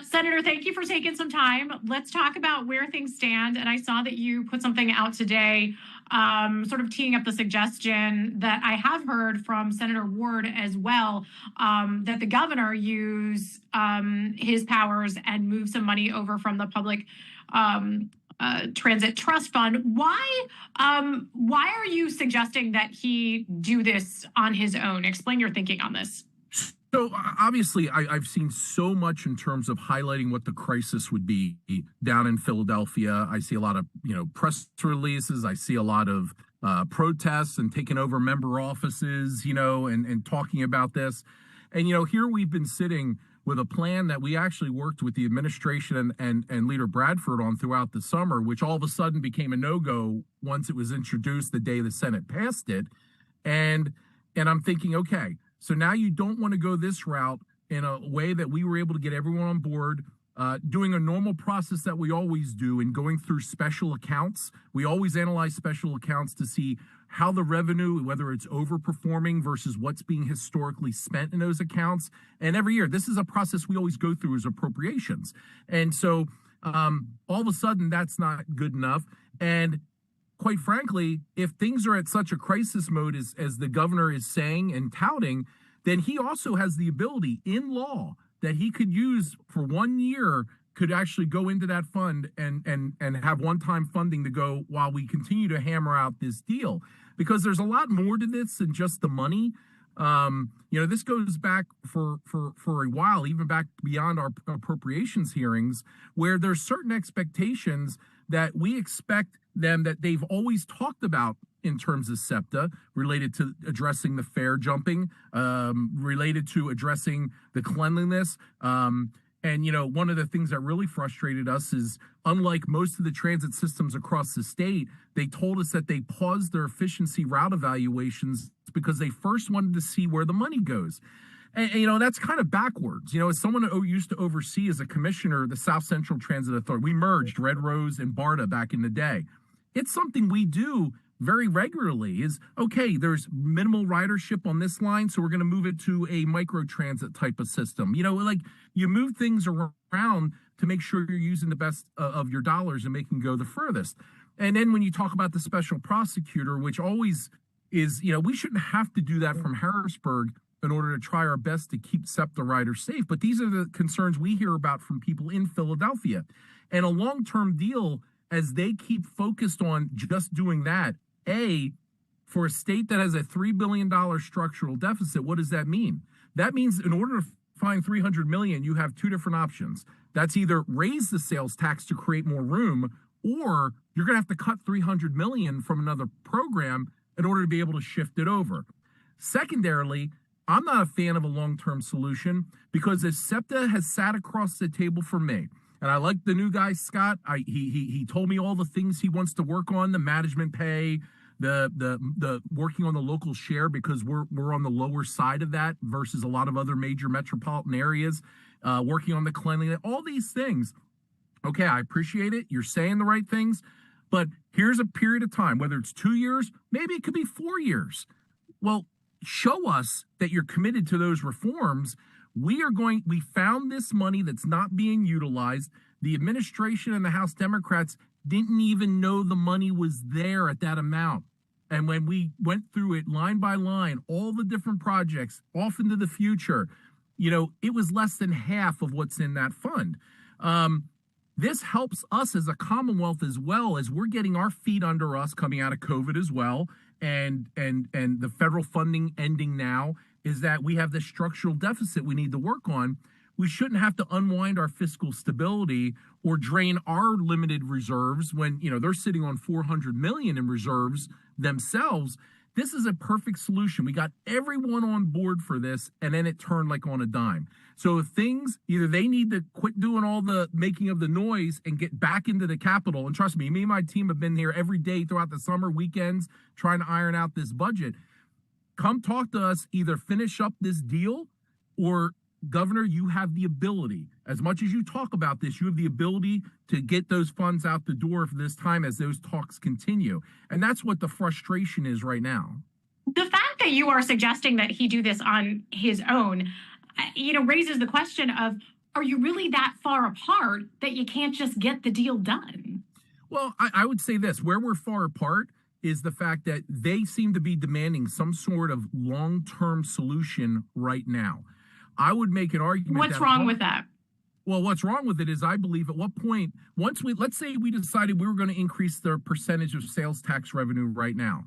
Senator, thank you for taking some time. Let's talk about where things stand. And I saw that you put something out today, sort of teeing up the suggestion that I have heard from Senator Ward as well, that the governor use his powers and move some money over from the public transit trust fund. Why are you suggesting that he do this on his own? Explain your thinking on this. So obviously, I've seen so much in terms of highlighting what the crisis would be down in Philadelphia. I see a lot of press releases. I see a lot of protests and taking over member offices, and talking about this. And here we've been sitting with a plan that we actually worked with the administration and Leader Bradford on throughout the summer, which all of a sudden became a no-go once it was introduced the day the Senate passed it. And I'm thinking, okay. So now you don't want to go this route in a way that we were able to get everyone on board, doing a normal process that we always do and going through special accounts. We always analyze special accounts to see how the revenue, whether it's overperforming versus what's being historically spent in those accounts. And every year, this is a process we always go through as appropriations. And so all of a sudden, that's not good enough. And quite frankly, if things are at such a crisis mode as the governor is saying and touting, then he also has the ability in law that he could use for 1 year, could actually go into that fund and have one-time funding to go while we continue to hammer out this deal. Because there's a lot more to this than just the money. This goes back for a while, even back beyond our appropriations hearings, where there's certain expectations that we expect them that they've always talked about in terms of SEPTA, related to addressing the fare jumping, related to addressing the cleanliness. And one of the things that really frustrated us is, unlike most of the transit systems across the state, they told us that they paused their efficiency route evaluations because they first wanted to see where the money goes. And that's kind of backwards. As someone who used to oversee as a commissioner the South Central Transit Authority, we merged Red Rose and BARDA back in the day. It's something we do very regularly is, okay, there's minimal ridership on this line, so we're going to move it to a micro transit type of system. You move things around to make sure you're using the best of your dollars and making go the furthest. And then when you talk about the special prosecutor, which always is, we shouldn't have to do that from Harrisburg in order to try our best to keep SEPTA riders safe. But these are the concerns we hear about from people in Philadelphia. And a long-term deal, as they keep focused on just doing that, for a state that has a $3 billion structural deficit, what does that mean? That means in order to find $300 million, you have two different options. That's either raise the sales tax to create more room, or you're going to have to cut $300 million from another program in order to be able to shift it over. Secondarily, I'm not a fan of a long-term solution because as SEPTA has sat across the table for me, and I like the new guy, Scott. He told me all the things he wants to work on, the management pay, the working on the local share, because we're on the lower side of that versus a lot of other major metropolitan areas, working on the cleanliness, all these things. Okay, I appreciate it. You're saying the right things, but here's a period of time, whether it's 2 years, maybe it could be 4 years. Well, show us that you're committed to those reforms. We found this money that's not being utilized. The administration and the House Democrats didn't even know the money was there at that amount. And when we went through it line by line, all the different projects off into the future, it was less than half of what's in that fund. This helps us as a Commonwealth as well, as we're getting our feet under us coming out of COVID as well. And the federal funding ending now is that we have this structural deficit we need to work on. We shouldn't have to unwind our fiscal stability or drain our limited reserves when, they're sitting on $400 million in reserves themselves. This is a perfect solution. We got everyone on board for this, and then it turned like on a dime. So either they need to quit doing all the making of the noise and get back into the Capitol. And trust me and my team have been here every day throughout the summer, weekends, trying to iron out this budget. Come talk to us, either finish up this deal, or Governor, you have the ability, as much as you talk about this, you have the ability to get those funds out the door for this time as those talks continue. And that's what the frustration is right now. The fact that you are suggesting that he do this on his own, raises the question of are you really that far apart that you can't just get the deal done? Well, I would say this, where we're far apart is the fact that they seem to be demanding some sort of long-term solution right now. I would make an argument. What's wrong with that? Well, what's wrong with it is I believe at what point, let's say we decided we were going to increase the percentage of sales tax revenue right now.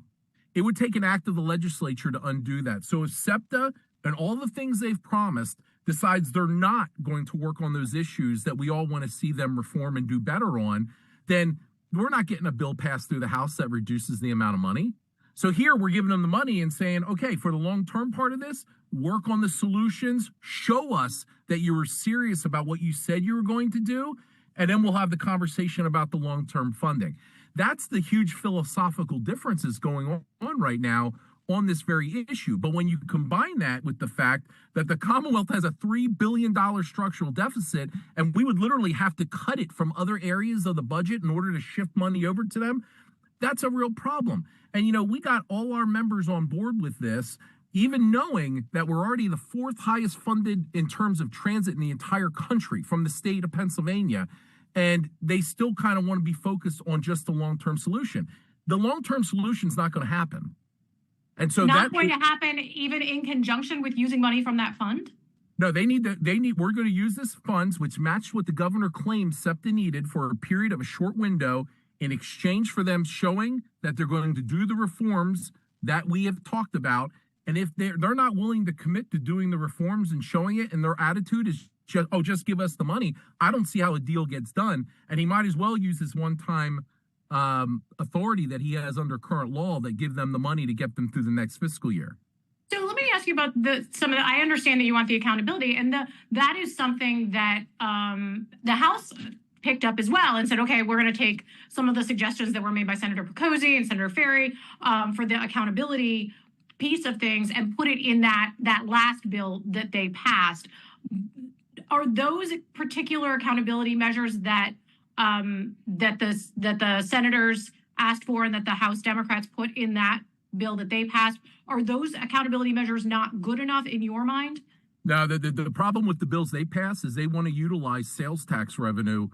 It would take an act of the legislature to undo that. So if SEPTA and all the things they've promised decides they're not going to work on those issues that we all want to see them reform and do better on, then we're not getting a bill passed through the House that reduces the amount of money. So here we're giving them the money and saying, okay, for the long-term part of this, work on the solutions, show us that you were serious about what you said you were going to do, and then we'll have the conversation about the long-term funding. That's the huge philosophical differences going on right now on this very issue. But when you combine that with the fact that the Commonwealth has a $3 billion structural deficit, and we would literally have to cut it from other areas of the budget in order to shift money over to them, that's a real problem. And, we got all our members on board with this, even knowing that we're already the fourth highest funded in terms of transit in the entire country from the state of Pennsylvania. And they still kind of want to be focused on just the long-term solution. The long-term solution is not going to happen. And so not going to happen even in conjunction with using money from that fund? No, we're going to use this funds, which matched what the governor claimed SEPTA needed for a period of a short window in exchange for them showing that they're going to do the reforms that we have talked about. And if they're not willing to commit to doing the reforms and showing it, and their attitude is just give us the money, I don't see how a deal gets done. And he might as well use this one-time authority that he has under current law that give them the money to get them through the next fiscal year. So let me ask you about I understand that you want the accountability, and that is something that the House picked up as well and said, okay, we're going to take some of the suggestions that were made by Senator Pecosi and Senator Ferry for the accountability piece of things and put it in that last bill that they passed. Are those particular accountability measures that the senators asked for and that the House Democrats put in that bill that they passed, are those accountability measures not good enough in your mind? No, the problem with the bills they pass is they want to utilize sales tax revenue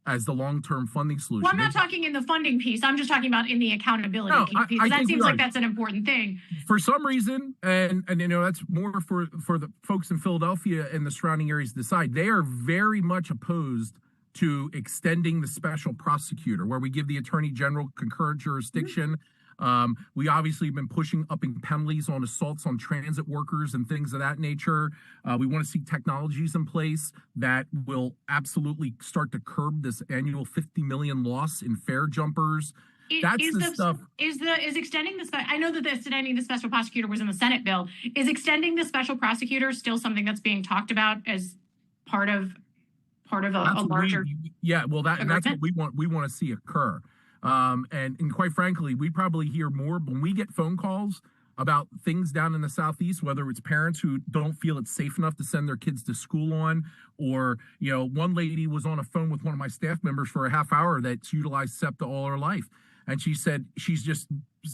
as the long-term funding solution. Well, I'm not talking in the funding piece. I'm just talking about in the accountability piece. That seems like that's an important thing. For some reason, and that's more for the folks in Philadelphia and the surrounding areas to decide, they are very much opposed to extending the special prosecutor, where we give the attorney general concurrent jurisdiction. We obviously have been pushing up in penalties on assaults on transit workers and things of that nature. We want to see technologies in place that will absolutely start to curb this annual 50 million loss in fare jumpers. That's the stuff. Is extending the I know that extending the special prosecutor was in the Senate bill. Is extending the special prosecutor still something that's being talked about as part of a larger? That's what we want to see occur. And quite frankly, we probably hear more when we get phone calls about things down in the Southeast, whether it's parents who don't feel it's safe enough to send their kids to school on, or, one lady was on a phone with one of my staff members for a half hour that's utilized SEPTA all her life. And she said she's just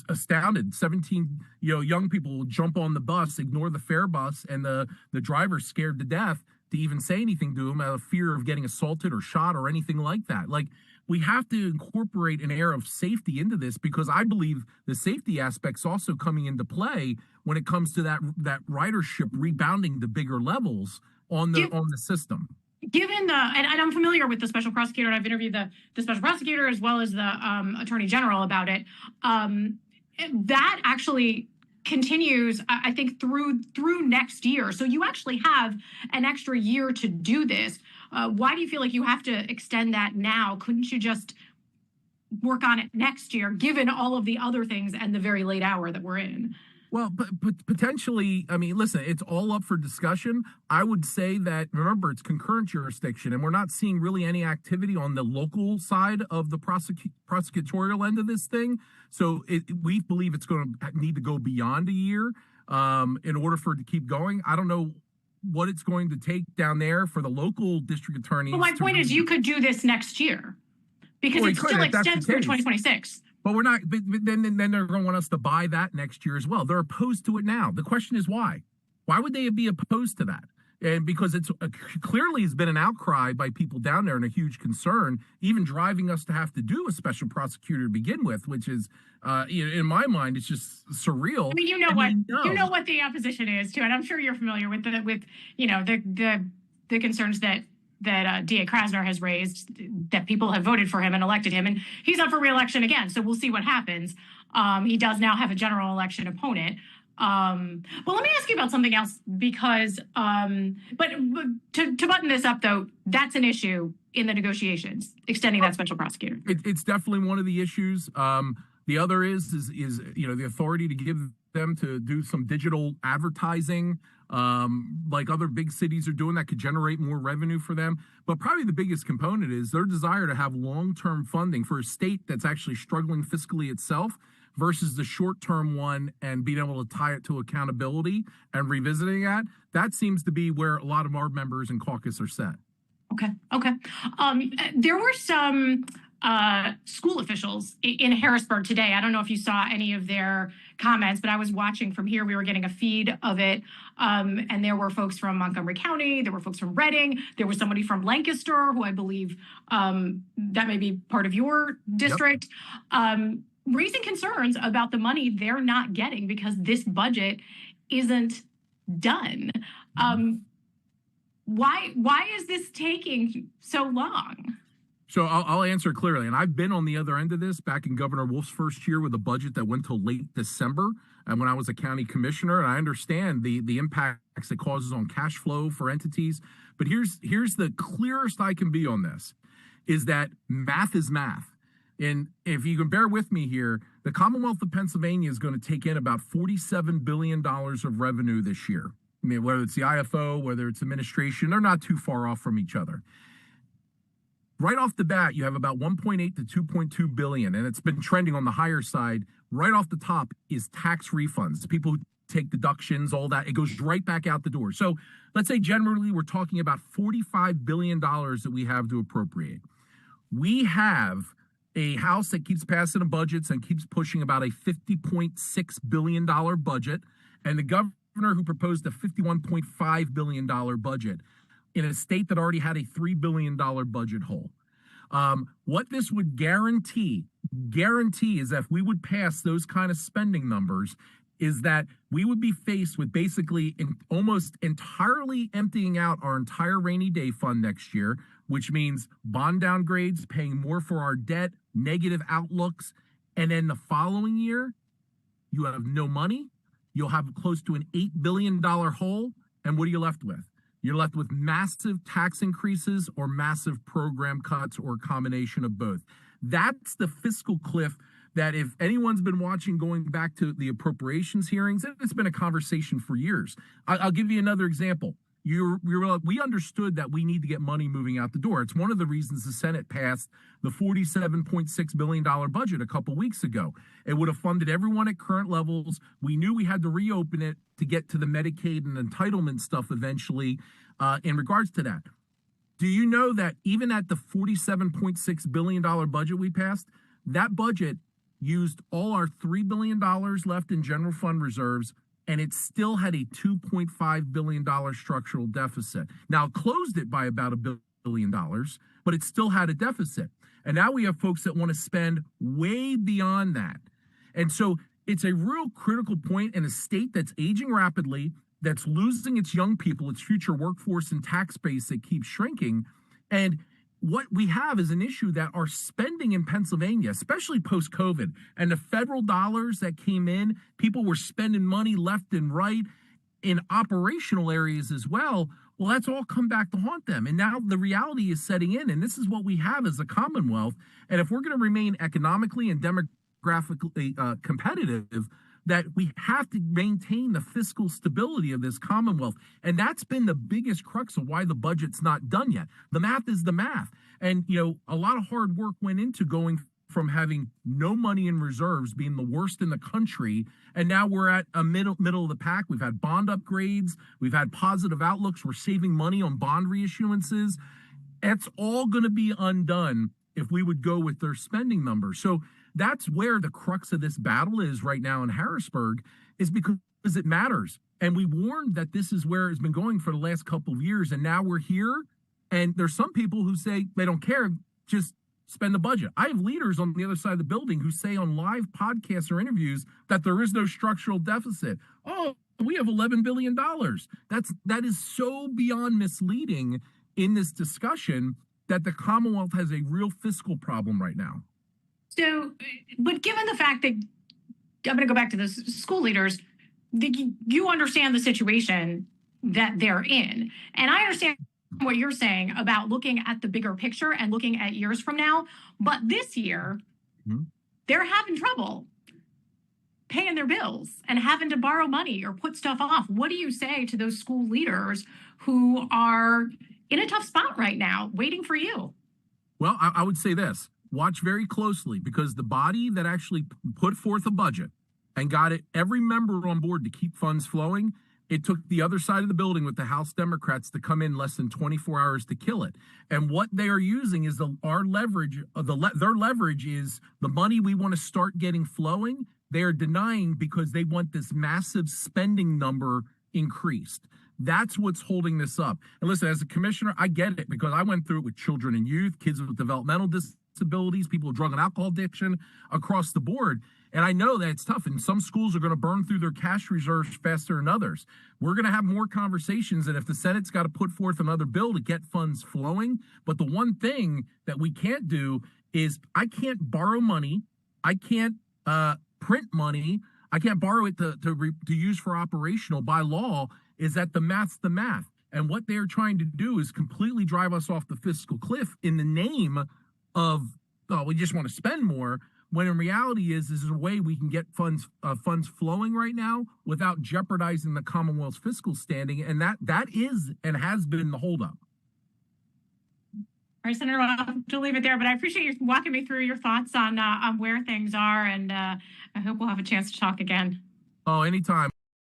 astounded. 17, young people will jump on the bus, ignore the fare bus, and the driver's scared to death to even say anything to them out of fear of getting assaulted or shot or anything like that. Like, we have to incorporate an air of safety into this, because I believe the safety aspect's also coming into play when it comes to that ridership rebounding to bigger levels on the system. Given and I'm familiar with the special prosecutor, and I've interviewed the special prosecutor as well as the attorney general about it. That actually continues, I think, through next year. So you actually have an extra year to do this. Why do you feel like you have to extend that now? Couldn't you just work on it next year, given all of the other things and the very late hour that we're in? Well, but potentially, I mean, listen, it's all up for discussion. I would say that, remember, it's concurrent jurisdiction, and we're not seeing really any activity on the local side of the prosecutorial end of this thing. So we believe it's going to need to go beyond a year in order for it to keep going. I don't know what it's going to take down there for the local district attorneys. Well, my point is you could do this next year, because it still extends through 2026. But we're not. But then they're going to want us to buy that next year as well. They're opposed to it now. The question is why? Why would they be opposed to that? And because it's clearly has been an outcry by people down there and a huge concern, even driving us to have to do a special prosecutor to begin with, which is, in my mind, it's just surreal. I mean, you know what the opposition is too, and I'm sure you're familiar with the concerns that DA Krasner has raised, that people have voted for him and elected him, and he's up for re-election again. So we'll see what happens. He does now have a general election opponent. Well, let me ask you about something else, because but to button this up, though, that's an issue in the negotiations, extending that special prosecutor. It's definitely one of the issues. The other is the authority to give them to do some digital advertising, like other big cities are doing, that could generate more revenue for them. But probably the biggest component is their desire to have long-term funding for a state that's actually struggling fiscally itself, versus the short-term one and being able to tie it to accountability and revisiting that. That seems to be where a lot of our members in caucus are set. Okay. There were some school officials in Harrisburg today. I don't know if you saw any of their comments, but I was watching from here. We were getting a feed of it. And there were folks from Montgomery County. There were folks from Reading. There was somebody from Lancaster, who I believe that may be part of your district. Yep. Raising concerns about the money they're not getting because this budget isn't done. Why is this taking so long? So I'll answer clearly. And I've been on the other end of this back in Governor Wolf's first year with a budget that went till late December, and when I was a county commissioner, and I understand the impacts it causes on cash flow for entities. But here's the clearest I can be on this, is that math is math. And if you can bear with me here, the Commonwealth of Pennsylvania is going to take in about $47 billion of revenue this year. I mean, whether it's the IFO, whether it's administration, they're not too far off from each other. Right off the bat, you have about 1.8 to 2.2 billion, and it's been trending on the higher side. Right off the top is tax refunds. People who take deductions, all that, it goes right back out the door. So let's say generally we're talking about $45 billion that we have to appropriate. We have a House that keeps passing the budgets and keeps pushing about a $50.6 billion budget, and the governor who proposed a $51.5 billion budget in a state that already had a $3 billion budget hole. What this would guarantee is that if we would pass those kind of spending numbers, is that we would be faced with basically almost entirely emptying out our entire rainy day fund next year, which means bond downgrades, paying more for our debt, negative outlooks, and then the following year, you have no money. You'll have close to an $8 billion hole, and what are you left with? You're left with massive tax increases or massive program cuts or a combination of both. That's the fiscal cliff that, if anyone's been watching going back to the appropriations hearings, it's been a conversation for years. I'll give you another example. We understood that we need to get money moving out the door. It's one of the reasons the Senate passed the $47.6 billion budget a couple weeks ago. It would have funded everyone at current levels. We knew we had to reopen it to get to the Medicaid and entitlement stuff eventually in regards to that. Do you know that even at the $47.6 billion budget we passed, that budget used all our $3 billion left in general fund reserves, and it still had a $2.5 billion structural deficit. Now, it closed it by about $1 billion, but it still had a deficit. And now we have folks that want to spend way beyond that. And so it's a real critical point in a state that's aging rapidly, that's losing its young people, its future workforce and tax base that keeps shrinking. And what we have is an issue that our spending in Pennsylvania, especially post-COVID, and the federal dollars that came in, people were spending money left and right in operational areas as well. Well, that's all come back to haunt them. And now the reality is setting in, and this is what we have as a Commonwealth. And if we're going to remain economically and demographically competitive, that we have to maintain the fiscal stability of this Commonwealth. And that's been the biggest crux of why the budget's not done yet. The math is the math. And, a lot of hard work went into going from having no money in reserves, being the worst in the country, and now we're at a middle of the pack. We've had bond upgrades. We've had positive outlooks. We're saving money on bond reissuances. It's all going to be undone if we would go with their spending numbers. So that's where the crux of this battle is right now in Harrisburg, is because it matters. And we warned that this is where it's been going for the last couple of years. And now we're here. And there's some people who say they don't care, just spend the budget. I have leaders on the other side of the building who say on live podcasts or interviews that there is no structural deficit. Oh, we have $11 billion. That is so beyond misleading in this discussion that the Commonwealth has a real fiscal problem right now. So, but given the fact that, I'm going to go back to the school leaders, you understand the situation that they're in. And I understand what you're saying about looking at the bigger picture and looking at years from now. But this year, they're having trouble paying their bills and having to borrow money or put stuff off. What do you say to those school leaders who are in a tough spot right now, waiting for you? Well, I would say this. Watch very closely, because the body that actually put forth a budget and got every member on board to keep funds flowing, it took the other side of the building with the House Democrats to come in less than 24 hours to kill it. And what they are using is their leverage is the money we want to start getting flowing. They are denying because they want this massive spending number increased. That's what's holding this up. And listen, as a commissioner, I get it, because I went through it with children and youth, kids with developmental disabilities, people with drug and alcohol addiction, across the board. And I know that it's tough, and some schools are going to burn through their cash reserves faster than others. We're going to have more conversations, and if the Senate's got to put forth another bill to get funds flowing. But the one thing that we can't do is I can't borrow money. I can't print money. I can't borrow it to use for operational. By law, is that the math's the math. And what they're trying to do is completely drive us off the fiscal cliff in the name of, oh, we just want to spend more, when in reality is a way we can get funds flowing right now without jeopardizing the Commonwealth's fiscal standing. And that is and has been the holdup. All right, Senator, I'll have to leave it there, but I appreciate you walking me through your thoughts on where things are, and I hope we'll have a chance to talk again. Oh, anytime.